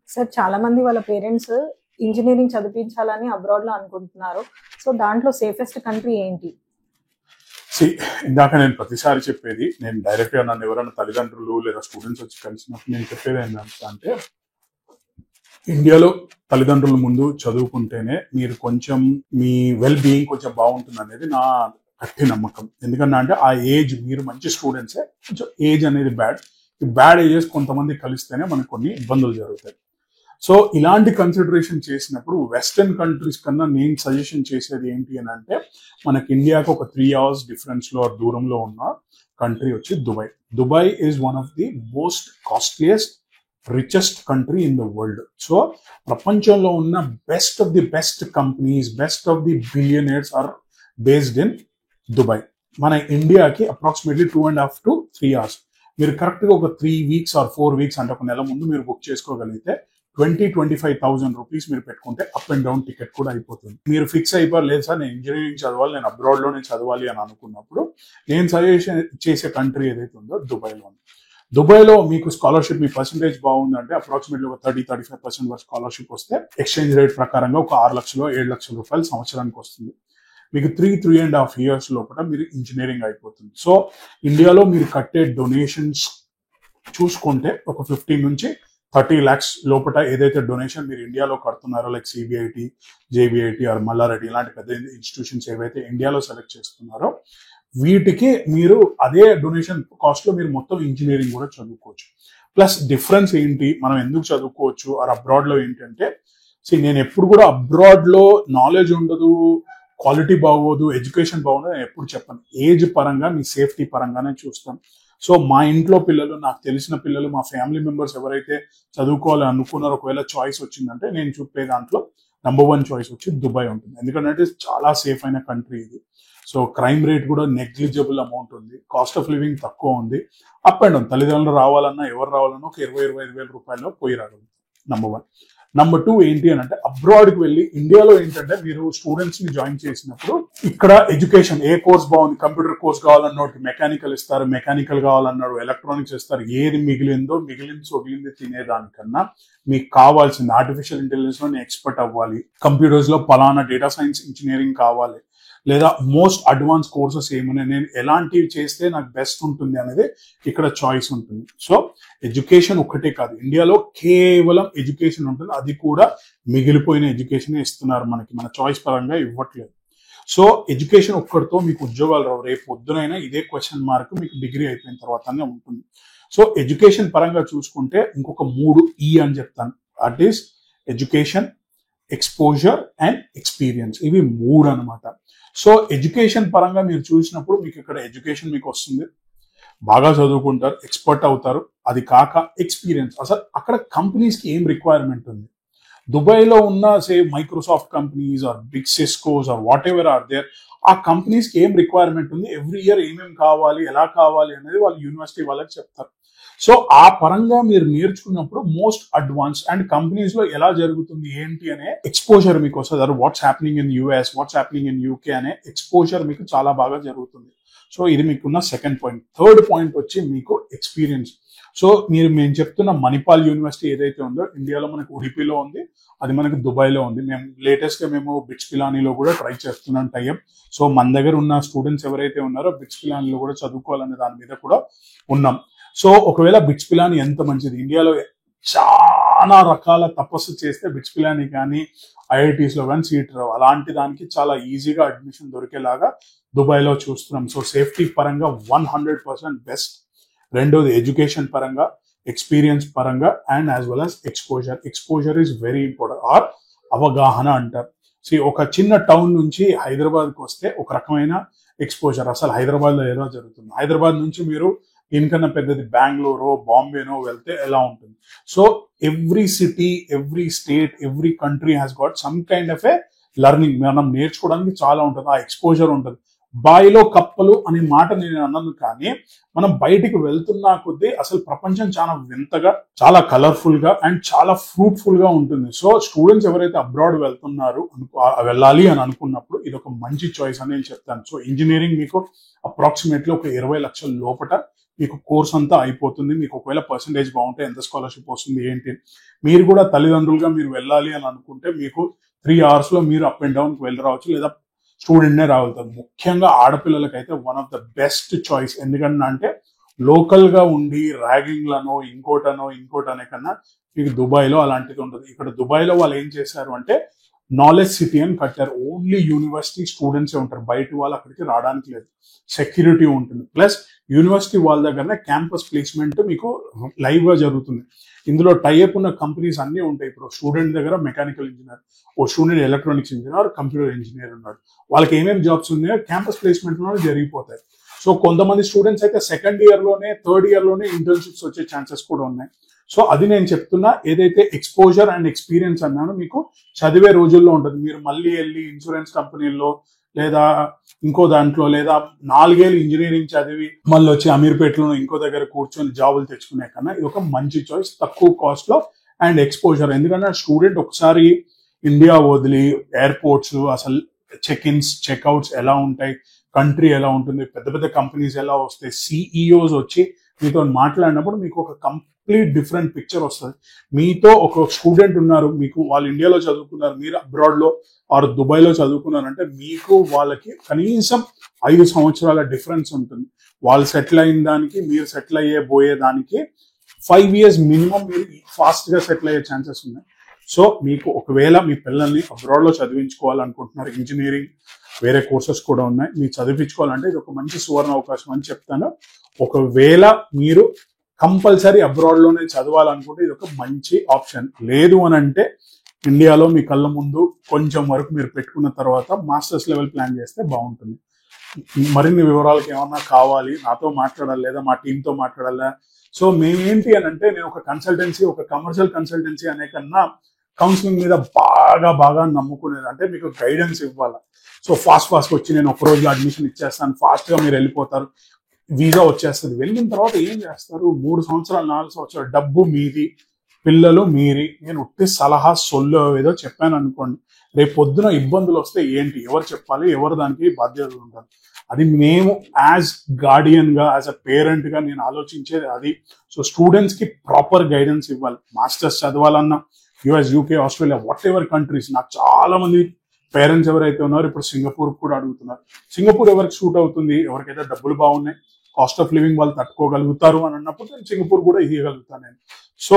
Sir చాలా మంది వాళ్ళ పేరెంట్స్ ఇంజినీరింగ్ చదివించాలని అబ్రాడ్ లో అనుకుంటున్నారు. సో దాంట్లో సేఫెస్ట్ కంట్రీ ఏంటి? ఇందాక నేను ప్రతిసారి చెప్పేది, నేను డైరెక్ట్ గా నన్ను ఎవరైనా తల్లిదండ్రులు లేదా స్టూడెంట్స్ వచ్చి కలిసినప్పుడు నేను చెప్పేది ఏంటంటే, ఇండియాలో తల్లిదండ్రుల ముందు చదువుకుంటేనే మీరు కొంచెం మీ వెల్ బీయింగ్ కొంచెం బాగుంటుంది అనేది నా గట్టి నమ్మకం. ఎందుకంటే అంటే ఆ ఏజ్ మీరు మంచి స్టూడెంట్సే, కొంచెం ఏజ్ అనేది బ్యాడ్ ఏజెస్ కొంతమంది కలిస్తేనే మనకు కొన్ని ఇబ్బందులు జరుగుతాయి. సో ఇలాంటి కన్సిడరేషన్ చేసినప్పుడు వెస్టర్న్ కంట్రీస్ కన్నా నేను సజెషన్ చేసేది ఏంటి అని అంటే, మనకి ఇండియాకు ఒక 3 hours డిఫరెన్స్ లో దూరంలో ఉన్న కంట్రీ వచ్చి Dubai. Dubai is one of the most costliest richest country in the world. So ప్రపంచంలో ఉన్న best of the best companies, best of the billionaires are based in Dubai. మన ఇండియాకి అప్రాక్సిమేట్లీ 2.5 to 3 hours. మీరు కరెక్ట్గా ఒక 3 weeks are 4 weeks అంటే ఒక నెల ముందు మీరు బుక్ చేసుకోగలిగితే 20-25,000 రూపీస్ మీరు పెట్టుకుంటే అప్ అండ్ డౌన్ టికెట్ కూడా అయిపోతుంది. మీరు ఫిక్స్ అయిపోయారు, లేదు సార్ నేను ఇంజనీరింగ్ చదవాలి, నేను అబ్రాడ్లోనే చదవాలి అని అనుకున్నప్పుడు నేను సజెషన్ చేసే కంట్రీ ఏదైతే ఉందో దుబాయ్లో ఉంది. దుబాయ్లో మీకు స్కాలర్షిప్, మీ పర్సంటేజ్ బాగుందంటే అప్రాక్సిమేట్లీ ఒక 30-35% వరకు స్కాలర్షిప్ వస్తే ఎక్స్చేంజ్ రేట్ ప్రకారంగా ఒక 6 లక్షలు 7 లక్షల రూపాయలు సంవత్సరానికి వస్తుంది. మీకు 3.5 years లోపల మీరు ఇంజనీరింగ్ అయిపోతుంది. సో ఇండియాలో మీరు కట్టే డొనేషన్స్ చూసుకుంటే ఒక 15 నుంచి 30 lakhs లోపల ఏదైతే డొనేషన్ మీరు ఇండియాలో కడుతున్నారో, like CBIT, JBIT or Malla Reddy ఇలాంటి పెద్ద ఇన్స్టిట్యూషన్స్ ఏవైతే ఇండియాలో సెలెక్ట్ చేస్తున్నారో వీటికి మీరు అదే డొనేషన్ కాస్ట్ లో మీరు మొత్తం ఇంజనీరింగ్ కూడా చదువుకోవచ్చు. ప్లస్ డిఫరెన్స్ ఏంటి, మనం ఎందుకు చదువుకోవచ్చు ఆర్ అబ్రాడ్ లో ఏంటంటే, నేను ఎప్పుడు కూడా అబ్రాడ్ లో నాలెడ్జ్ ఉండదు, క్వాలిటీ బాగోదు, ఎడ్యుకేషన్ బాగుండదు నేను ఎప్పుడు చెప్పను. ఏజ్ పరంగా మీ సేఫ్టీ పరంగానే చూస్తాం. సో మా ఇంట్లో పిల్లలు, నాకు తెలిసిన పిల్లలు, మా ఫ్యామిలీ మెంబర్స్ ఎవరైతే చదువుకోవాలని అనుకున్నారో, ఒకవేళ చాయిస్ వచ్చిందంటే నేను చెప్పే దాంట్లో నెంబర్ 1 చాయిస్ వచ్చి దుబాయ్ ఉంటుంది. ఎందుకంటే చాలా సేఫ్ అయిన కంట్రీ ఇది. సో క్రైమ్ రేట్ కూడా నెగ్లిజిబుల్ అమౌంట్ ఉంది, కాస్ట్ ఆఫ్ లివింగ్ తక్కువ ఉంది, అప్ అండ్ డౌన్ తల్లిదండ్రులు రావాలన్నా ఎవరు రావాలన్నా ఒక 20-25 వేల రూపాయల్లో పోయి రాగలరు. నెంబర్ 1. నెంబర్ 2 ఏంటి అని అంటే, అబ్రాడ్కి వెళ్ళి ఇండియాలో ఏంటంటే మీరు స్టూడెంట్స్ ని జాయిన్ చేసినప్పుడు ఇక్కడ ఎడ్యుకేషన్ ఏ కోర్స్ బాగుంది, కంప్యూటర్ కోర్స్ కావాలన్నాడు మెకానికల్ ఇస్తారు, మెకానికల్ కావాలన్నాడు ఎలక్ట్రానిక్స్ ఇస్తారు. ఏది మిగిలింది తినేదానికన్నా మీకు కావాల్సింది ఆర్టిఫిషియల్ ఇంటెలిజెన్స్ లో నేను ఎక్స్పర్ట్ అవ్వాలి, కంప్యూటర్స్ లో పలానా డేటా సైన్స్ ఇంజనీరింగ్ కావాలి, లేదా మోస్ట్ అడ్వాన్స్ కోర్సెస్ ఏమున్నాయి, నేను ఎలాంటివి చేస్తే నాకు బెస్ట్ ఉంటుంది అనేది ఇక్కడ చాయిస్ ఉంటుంది. సో ఎడ్యుకేషన్ ఒక్కటే కాదు, ఇండియాలో కేవలం ఎడ్యుకేషన్ ఉంటుంది, అది కూడా మిగిలిపోయిన ఎడ్యుకేషన్ ఇస్తున్నారు మనకి, మన చాయిస్ పరంగా ఇవ్వట్లేదు. సో ఎడ్యుకేషన్ ఒక్కడితో మీకు ఉద్యోగాలు రావు, రేపు పొద్దునైనా ఇదే క్వశ్చన్ మార్క్ మీకు డిగ్రీ అయిపోయిన తర్వాతనే ఉంటుంది. సో ఎడ్యుకేషన్ పరంగా చూసుకుంటే ఇంకొక 3 E అని చెప్తాను. That is education, exposure and experience. ఇవి 3 అనమాట. సో ఎడ్యుకేషన్ పరంగా మీరు చూసినప్పుడు మీకు ఇక్కడ ఎడ్యుకేషన్ మీకు వస్తుంది, బాగా చదువుకుంటారు, ఎక్స్పర్ట్ అవుతారు. అది కాక ఎక్స్పీరియన్స్, అసలు అక్కడ కంపెనీస్కి ఏం రిక్వైర్మెంట్ ఉంది. దుబాయ్లో ఉన్న Microsoft companies or big Ciscos or whatever are there, ఆ కంపెనీస్కి ఏం రిక్వైర్మెంట్ ఉంది, ఎవ్రీ ఇయర్ ఏమేమి కావాలి, ఎలా కావాలి అనేది వాళ్ళు యూనివర్సిటీ వాళ్ళకి చెప్తారు. సో ఆ పరంగా మీరు నేర్చుకున్నప్పుడు మోస్ట్ అడ్వాన్స్ అండ్ కంపెనీస్ లో ఎలా జరుగుతుంది ఏంటి అనే ఎక్స్పోజర్ మీకు వస్తుంది. What's happening in US, what's happening in UK అనే ఎక్స్పోజర్ మీకు చాలా బాగా జరుగుతుంది. సో ఇది మీకున్న సెకండ్ పాయింట్. థర్డ్ పాయింట్ వచ్చి మీకు ఎక్స్పీరియన్స్. సో మేము చెప్తున్న మణిపాల్ యూనివర్సిటీ ఏదైతే ఉందో ఇండియాలో మనకు ఉడిపిలో ఉంది, అది మనకు దుబాయ్లో ఉంది. మేము లేటెస్ట్ గా మేము బిట్స్ పిలానీలో కూడా ట్రై చేస్తున్నాం టైప్. సో మన దగ్గర ఉన్న స్టూడెంట్స్ ఎవరైతే ఉన్నారో బిట్స్ పిలానీలో కూడా చదువుకోవాలనే దాని మీద కూడా ఉన్నాం. సో ఒకవేళ బిట్స్ పిలానీ ఎంత మంచిది, ఇండియాలో చాలా రకాల తపస్సు చేస్తే బిట్స్ పిలానీ కానీ ఐఐటీస్ లో కానీ సీట్ రావు, అలాంటి దానికి చాలా ఈజీగా అడ్మిషన్ దొరికేలాగా దుబాయ్లో చూస్తున్నాం. సో సేఫ్టీ పరంగా 100% బెస్ట్. రెండోది ఎడ్యుకేషన్ పరంగా, ఎక్స్పీరియన్స్ పరంగా and as well as exposure. Exposure is very important or అవగాహన అంటారు. ఒక చిన్న టౌన్ నుంచి హైదరాబాద్కి వస్తే ఒక రకమైన ఎక్స్పోజర్, అసలు హైదరాబాద్లో ఎలా జరుగుతుంది, హైదరాబాద్ నుంచి మీరు దీనికన్నా పెద్దది బెంగళూరు, బాంబేనో వెళ్తే ఎలా ఉంటుంది. So every city, every state, every country has got some kind of A learning. మనం నేర్చుకోవడానికి చాలా ఉంటుంది, ఆ ఎక్స్పోజర్ ఉంటుంది. బాయిలో కప్పలు అనే మాట నేను అన్నాను, కానీ మనం బయటికి వెళ్తున్నా కొద్దీ అసలు ప్రపంచం చాలా వింతగా, చాలా కలర్ఫుల్ గా అండ్ చాలా ఫ్రూట్ఫుల్ గా ఉంటుంది. సో స్టూడెంట్స్ ఎవరైతే అబ్రాడ్ వెళ్తున్నారు, వెళ్ళాలి అని అనుకున్నప్పుడు ఇది ఒక మంచి చాయిస్ అని నేను చెప్తాను. సో ఇంజనీరింగ్ మీకు అప్రాక్సిమేట్లీ ఒక 20 లక్షల లోపల మీకు కోర్స్ అంతా అయిపోతుంది. మీకు ఒకవేళ పర్సంటేజ్ బాగుంటే ఎంత స్కాలర్షిప్ వస్తుంది ఏంటి, మీరు కూడా తల్లిదండ్రులుగా మీరు వెళ్ళాలి అని అనుకుంటే మీకు 3 hours లో మీరు అప్ అండ్ డౌన్కి వెళ్ళి రావచ్చు, లేదా స్టూడెంట్నే రాగలుగుతారు. ముఖ్యంగా ఆడపిల్లలకైతే one of the best choice. ఎందుకంటే అంటే లోకల్గా ఉండి ర్యాగింగ్లను ఇంకోటనే కన్నా మీకు దుబాయ్లో అలాంటిది ఉండదు. ఇక్కడ దుబాయ్లో వాళ్ళు ఏం చేశారు అంటే నాలెడ్జ్ సిటీ అని కట్టారు. ఓన్లీ యూనివర్సిటీ స్టూడెంట్సే ఉంటారు, బయట వాళ్ళు అక్కడికి రావడానికి లేదు. సెక్యూరిటీ ఉంటుంది, ప్లస్ యూనివర్సిటీ వాళ్ళ దగ్గరనే క్యాంపస్ ప్లేస్మెంట్ మీకు లైవ్ గా జరుగుతుంది. ఇందులో టైఅప్ ఉన్న కంపెనీస్ అన్నీ ఉంటాయి. ఇప్పుడు స్టూడెంట్ దగ్గర మెకానికల్ ఇంజనీర్, ఓ student electronics engineer, computer engineer ఉన్నాడు. వాళ్ళకి ఏమేమి జాబ్స్ ఉన్నాయో క్యాంపస్ ప్లేస్మెంట్ లోనే జరిగిపోతాయి. సో కొంతమంది స్టూడెంట్స్ అయితే సెకండ్ ఇయర్ లోనే థర్డ్ ఇయర్ లోనే ఇంటర్న్షిప్స్ వచ్చే ఛాన్సెస్ కూడా ఉన్నాయి. సో అది నేను చెప్తున్నా, ఏదైతే ఎక్స్పోజర్ అండ్ ఎక్స్పీరియన్స్ అన్నానో మీకు చదివే రోజుల్లో ఉంటుంది. మీరు మళ్ళీ వెళ్ళి ఇన్సూరెన్స్ కంపెనీల్లో లేదా ఇంకో దాంట్లో లేదా 4 ఏళ్ళు ఇంజనీరింగ్ చదివి మళ్ళీ వచ్చి అమీర్పేటలో ఇంకో దగ్గర కూర్చొని జాబులు తెచ్చుకునే కన్నా ఇది ఒక మంచి చాయిస్, తక్కువ కాస్ట్ లో అండ్ ఎక్స్పోజర్. ఎందుకంటే స్టూడెంట్ ఒకసారి ఇండియా వదిలి ఎయిర్పోర్ట్స్, అసలు చెక్ ఇన్స్ చెక్అవుట్స్ ఎలా ఉంటాయి, కంట్రీ ఎలా ఉంటుంది, పెద్ద పెద్ద కంపెనీస్ ఎలా వస్తాయి, సిఇఓస్ వచ్చి మీతో మాట్లాడినప్పుడు మీకు ఒక కంప్లీట్ డిఫరెంట్ పిక్చర్ వస్తుంది. మీతో ఒక స్టూడెంట్ ఉన్నారు, మీకు వాళ్ళు ఇండియాలో చదువుకున్నారు, మీరు అబ్రాడ్ లో ఆర్ దుబాయ్లో చదువుకున్నారంటే మీకు వాళ్ళకి కనీసం 5 సంవత్సరాల డిఫరెన్స్ ఉంటుంది. వాళ్ళు సెటిల్ అయిన దానికి మీరు సెటిల్ అయ్యే దానికి 5 years మినిమం మీరు ఫాస్ట్ గా సెటిల్ అయ్యే ఛాన్సెస్ ఉన్నాయి. సో మీకు ఒకవేళ మీ పిల్లల్ని అబ్రాడ్ లో చదివించుకోవాలనుకుంటున్నారు, ఇంజనీరింగ్ వేరే కోర్సెస్ కూడా ఉన్నాయి, మీరు చదివించుకోవాలంటే ఇది ఒక మంచి సువర్ణ అవకాశం అని చెప్తాను. ఒకవేళ మీరు కంపల్సరీ అబ్రాడ్ లోనే చదవాలనుకుంటే ఇది ఒక మంచి ఆప్షన్. లేదు అని అంటే ఇండియాలో మీ కళ్ళ ముందు కొంచెం వరకు మీరు పెట్టుకున్న తర్వాత మాస్టర్స్ లెవెల్ ప్లాన్ చేస్తే బాగుంటుంది. మరిన్ని వివరాలకు ఏమన్నా కావాలి, నాతో మాట్లాడాలి లేదా మా టీంతో మాట్లాడాలా. సో మేమేంటి అని అంటే, నేను ఒక కన్సల్టెన్సీ, ఒక కమర్షియల్ కన్సల్టెన్సీ అనే కన్నా కౌన్సిలింగ్ మీద బాగా నమ్ముకునేది. అంటే మీకు గైడెన్స్ ఇవ్వాలి. సో ఫాస్ట్ వచ్చి నేను ఒక రోజు అడ్మిషన్ ఇచ్చేస్తాను, ఫాస్ట్ గా మీరు వెళ్ళిపోతారు, వీసా వచ్చేస్తుంది. వెళ్ళిన తర్వాత ఏం చేస్తారు, 3 సంవత్సరాలు 4 సంవత్సరాలు డబ్బు మీది, పిల్లలు మీరి. నేను ఉట్టి సలహా సొల్లు ఏదో చెప్పాను అనుకోండి, రేపు పొద్దున ఇబ్బందులు వస్తే ఏంటి, ఎవరు చెప్పాలి, ఎవరు దానికి బాధ్యతలు ఉంటారు. అది మేము యాజ్ గార్డియన్ గా, యాజ్ అ పేరెంట్ గా నేను ఆలోచించేది అది. సో స్టూడెంట్స్ కి ప్రాపర్ గైడెన్స్ ఇవ్వాలి. మాస్టర్స్ చదవాలన్నా US, UK, Australia, whatever countries. నాకు చాలా మంది పేరెంట్స్ ఎవరైతే ఉన్నారో ఇప్పుడు సింగపూర్ కూడా అడుగుతున్నారు. సింగపూర్ ఎవరికి సూట్ అవుతుంది, ఎవరికైతే డబ్బులు బాగున్నాయి, కాస్ట్ ఆఫ్ లివింగ్ వాళ్ళు తట్టుకోగలుగుతారు అని అన్నప్పుడు నేను సింగపూర్ కూడా ఇవ్వగలుగుతాను నేను. సో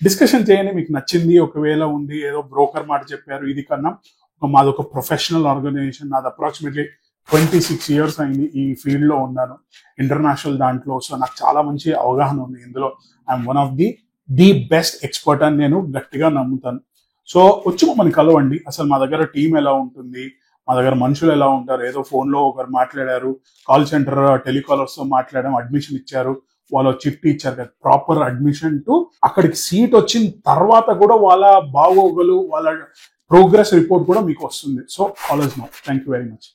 డిస్కషన్ చేయండి, మీకు నచ్చింది. ఒకవేళ ఉంది ఏదో బ్రోకర్ మాట చెప్పారు, ఇది కన్నా మాది ఒక ప్రొఫెషనల్ ఆర్గనైజేషన్. నాది అప్రాక్సిమేట్లీ 26 years అయింది ఈ ఫీల్డ్ లో ఉన్నాను, ఇంటర్నేషనల్ దాంట్లో. సో నాకు చాలా మంచి అవగాహన ఉంది ఇందులో. I'm one of the best expert అని నేను గట్టిగా నమ్ముతాను. సో వచ్చి మమ్మల్ని కలవండి. అసలు మా దగ్గర టీం ఎలా ఉంటుంది, మా దగ్గర మనుషులు ఎలా ఉంటారు, ఏదో ఫోన్ లో ఒకరు మాట్లాడారు, కాల్ సెంటర్ టెలికాలర్స్ తో మాట్లాడాం, అడ్మిషన్ ఇచ్చారు, వాళ్ళు చిట్ ఇచ్చారు కదా, ప్రాపర్ అడ్మిషన్ టు అక్కడికి సీట్ వచ్చిన తర్వాత కూడా వాళ్ళ బాగోగులు, వాళ్ళ ప్రోగ్రెస్ రిపోర్ట్ కూడా మీకు వస్తుంది. So always know. Thank you very much.